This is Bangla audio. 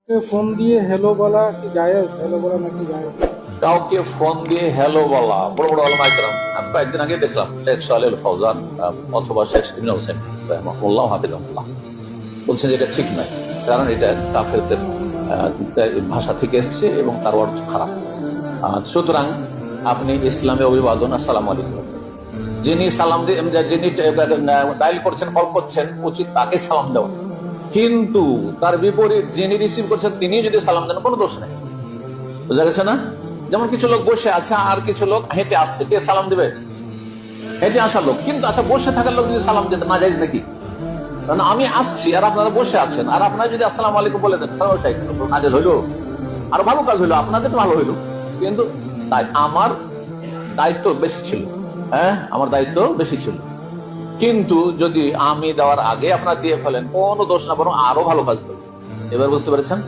ফোন দিয়ে হ্যালো বলা কি জায়েজ? হ্যালো বলা নাকি জায়েজ? কাউকে ফোন দিয়ে হ্যালো বলা, বড় বড় আলমা ইকরাম, আমি কয়েকদিন আগে দেখলাম শেখ সালেহ ফৌজান অথবা শেখ ইবনে হোসেন রাহিমাহুল্লাহ হাফিজাহুল্লাহ বলছেন যে এটা ঠিক নয়, কারণ এটা কাফেরদের ভাষা থেকে এসছে এবং তার অর্থ খারাপ। সুতরাং আপনি ইসলামে অভিবাদন আসসালামু আলাইকুম, যিনি সালাম দিয়ে যিনি ডায়াল করছেন, কল করছেন, উচিত তাকে সালাম দেওয়া, কিন্তু তার বিপরীত যিনি রিসিভ করছেন তিনি যদি সালাম দেন কোনো দোষ নেই। বুঝা গেছে না? যেমন কিছু লোক বসে আছে আর কিছু লোক হেঁটে আসছে, কে সালাম দেবে? হেঁটে আসার লোক। কিন্তু আচ্ছা, বসে থাকার লোক যদি সালাম দিতে না যায় নাকি? কারণ আমি আসছি আর আপনারা বসে আছেন, আর আপনারা যদি আসসালাম আলাইকুম বলে দেন, নাজেজ হইলো, আর ভালো কাজ হইলো, আপনাদের ভালো হইলো। কিন্তু তাই আমার দায়িত্ব বেশি ছিল, হ্যাঁ আমার দায়িত্ব বেশি ছিল। কিন্তু যদি আমি দেওয়ার আগে আপনারা দিয়ে ফেলেন, কোনো দোষ না, বরং আরো ভালো কাজ করবেন। এবার বুঝতে পেরেছেন?